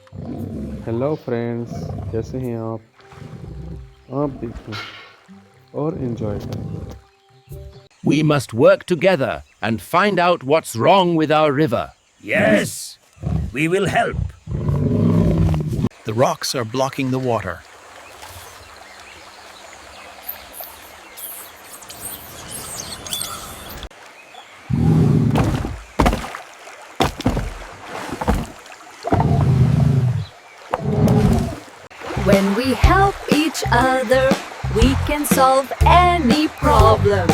Hello friends, कैसे हैं आप देखें और एंजॉय करें। We must work together and find out what's wrong with our river. Yes, we will help. The rocks are blocking the water. When we help each other, we can solve any problem.